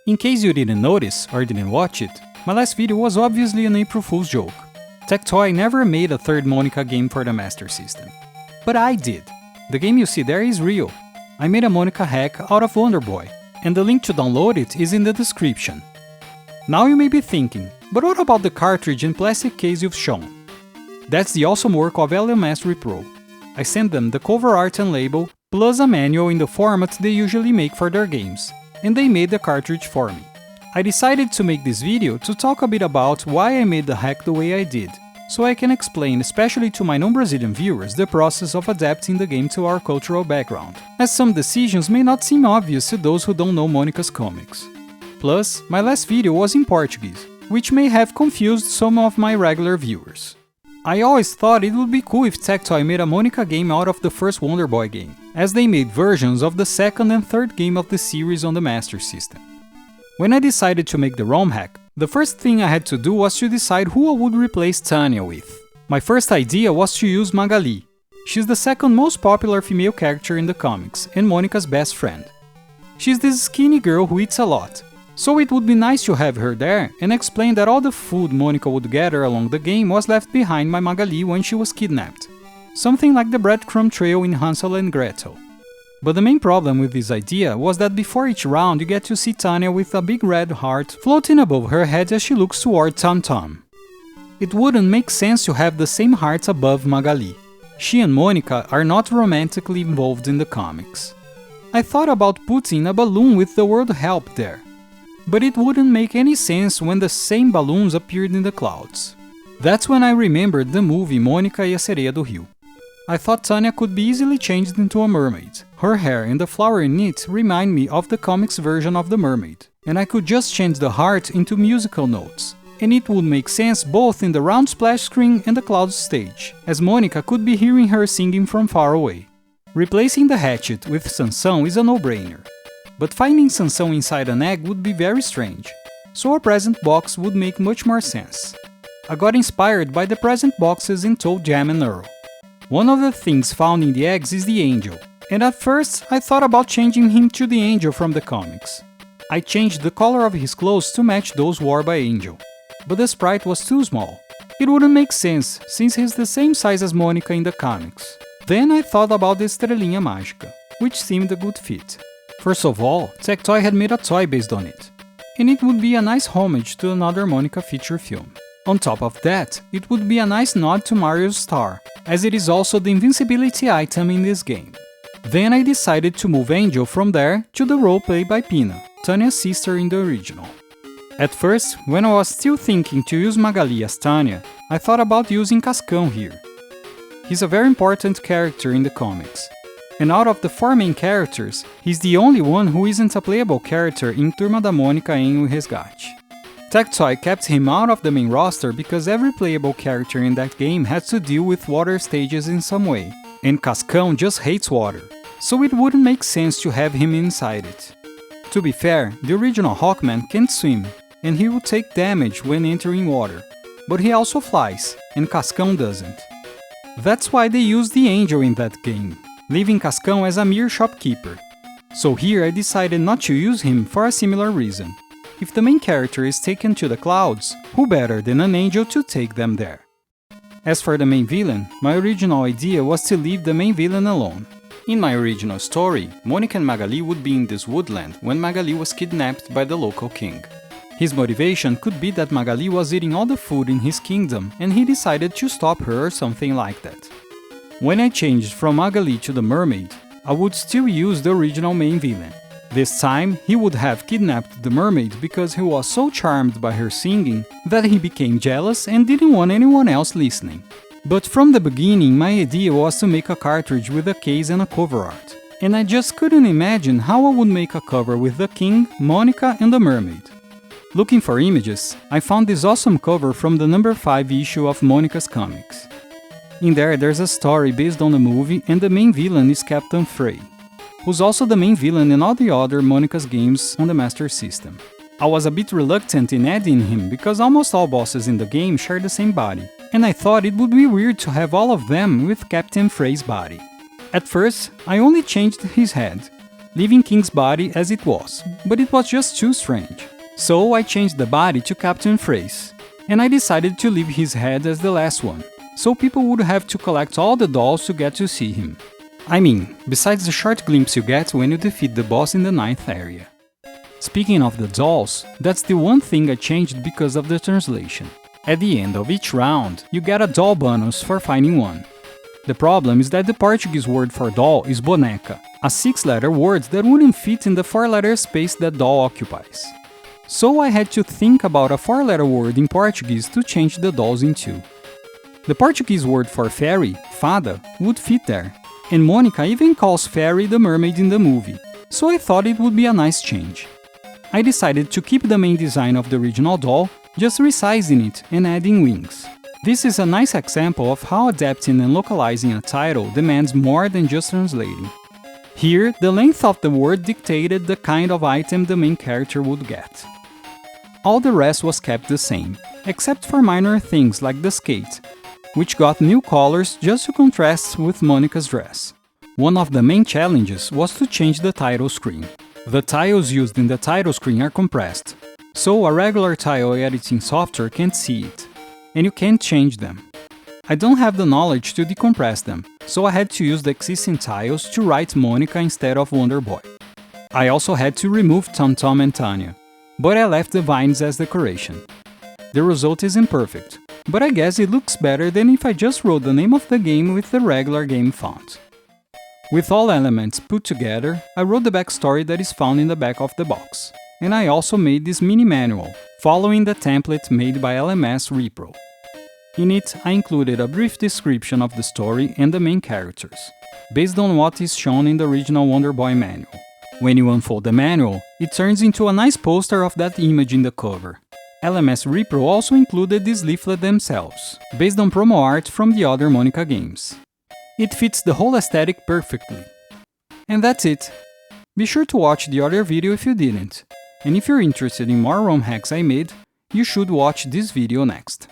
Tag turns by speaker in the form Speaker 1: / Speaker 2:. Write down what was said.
Speaker 1: In case you didn't notice or didn't watch it, my last video was obviously an April Fool's joke. Tectoy never made a third Mônica game for the Master System. But I did. The game you see there is real. I made a Mônica hack out of Wonderboy, and the link to download it is in the description. Now you may be thinking, but what about the cartridge and plastic case you've shown? That's the awesome work of LMS Repro. I sent them the cover art and label, plus a manual in the format they usually make for their games, and they made the cartridge for me. I decided to make this video to talk a bit about why I made the hack the way I did, so I can explain, especially to my non-Brazilian viewers, the process of adapting the game to our cultural background, as some decisions may not seem obvious to those who don't know Mônica's comics. Plus, my last video was in Portuguese, which may have confused some of my regular viewers. I always thought it would be cool if Tectoy made a Mônica game out of the first Wonderboy game, as they made versions of the second and third game of the series on the Master System. When I decided to make the ROM hack, the first thing I had to do was to decide who I would replace Tanya with. My first idea was to use Magali. She's the second most popular female character in the comics, and Mônica's best friend. She's this skinny girl who eats a lot, so it would be nice to have her there and explain that all the food Mônica would gather along the game was left behind by Magali when she was kidnapped. Something like the breadcrumb trail in Hansel and Gretel. But the main problem with this idea was that before each round you get to see Tanya with a big red heart floating above her head as she looks toward Tom Tom. It wouldn't make sense to have the same hearts above Magali. She and Mônica are not romantically involved in the comics. I thought about putting a balloon with the word help there, but it wouldn't make any sense when the same balloons appeared in the clouds. That's when I remembered the movie Mônica e a Sereia do Rio. I thought Tanya could be easily changed into a mermaid. Her hair and the flower in it remind me of the comics version of the mermaid, and I could just change the heart into musical notes, and it would make sense both in the round splash screen and the clouds stage, as Mônica could be hearing her singing from far away. Replacing the hatchet with Sansão is a no-brainer, but finding Sansão inside an egg would be very strange, so a present box would make much more sense. I got inspired by the present boxes in Toad, Jam and Earl. One of the things found in the eggs is the angel, and at first I thought about changing him to the angel from the comics. I changed the color of his clothes to match those worn by Angel, but the sprite was too small. It wouldn't make sense, since he's the same size as Mônica in the comics. Then I thought about the Estrelinha Mágica, which seemed a good fit. First of all, Tectoy had made a toy based on it, and it would be a nice homage to another Mônica feature film. On top of that, it would be a nice nod to Mario's star, as it is also the invincibility item in this game. Then I decided to move Angel from there to the role played by Pina, Tanya's sister in the original. At first, when I was still thinking to use Magali as Tanya, I thought about using Cascão here. He's a very important character in the comics, and out of the four main characters, he's the only one who isn't a playable character in Turma da Mônica em O Resgate. Tectoy kept him out of the main roster because every playable character in that game has to deal with water stages in some way, and Cascão just hates water, so it wouldn't make sense to have him inside it. To be fair, the original Hawkman can't swim, and he would take damage when entering water, but he also flies, and Cascão doesn't. That's why they used the angel in that game, leaving Cascão as a mere shopkeeper. So here I decided not to use him for a similar reason. If the main character is taken to the clouds, who better than an angel to take them there? As for the main villain, my original idea was to leave the main villain alone. In my original story, Mônica and Magali would be in this woodland when Magali was kidnapped by the local king. His motivation could be that Magali was eating all the food in his kingdom and he decided to stop her or something like that. When I changed from Magali to the mermaid, I would still use the original main villain. This time, he would have kidnapped the mermaid because he was so charmed by her singing that he became jealous and didn't want anyone else listening. But from the beginning, my idea was to make a cartridge with a case and a cover art, and I just couldn't imagine how I would make a cover with the king, Mônica and the mermaid. Looking for images, I found this awesome cover from the number 5 issue of Mônica's comics. In there's a story based on the movie and the main villain is Captain Frey, who's also the main villain in all the other Mônica's games on the Master System. I was a bit reluctant in adding him because almost all bosses in the game share the same body, and I thought it would be weird to have all of them with Captain Frey's body. At first, I only changed his head, leaving King's body as it was, but it was just too strange. So I changed the body to Captain Phrase, and I decided to leave his head as the last one, so people would have to collect all the dolls to get to see him. I mean, besides the short glimpse you get when you defeat the boss in the 9th area. Speaking of the dolls, that's the one thing I changed because of the translation. At the end of each round, you get a doll bonus for finding one. The problem is that the Portuguese word for doll is boneca, a 6-letter word that wouldn't fit in the 4-letter space that doll occupies. So I had to think about a 4-letter word in Portuguese to change the dolls into. The Portuguese word for fairy, fada, would fit there, and Mônica even calls fairy the mermaid in the movie, so I thought it would be a nice change. I decided to keep the main design of the original doll, just resizing it and adding wings. This is a nice example of how adapting and localizing a title demands more than just translating. Here, the length of the word dictated the kind of item the main character would get. All the rest was kept the same, except for minor things like the skate, which got new colors just to contrast with Mônica's dress. One of the main challenges was to change the title screen. The tiles used in the title screen are compressed, so a regular tile editing software can't see it, and you can't change them. I don't have the knowledge to decompress them, so I had to use the existing tiles to write Mônica instead of Wonderboy. I also had to remove Tom Tom and Tanya, but I left the vines as decoration. The result is imperfect, but I guess it looks better than if I just wrote the name of the game with the regular game font. With all elements put together, I wrote the backstory that is found in the back of the box, and I also made this mini manual, following the template made by LMS Repro. In it, I included a brief description of the story and the main characters, based on what is shown in the original Wonderboy manual. When you unfold the manual, it turns into a nice poster of that image in the cover. LMS Repro also included this leaflet themselves, based on promo art from the other Mônica games. It fits the whole aesthetic perfectly. And that's it. Be sure to watch the other video if you didn't, and if you're interested in more ROM hacks I made, you should watch this video next.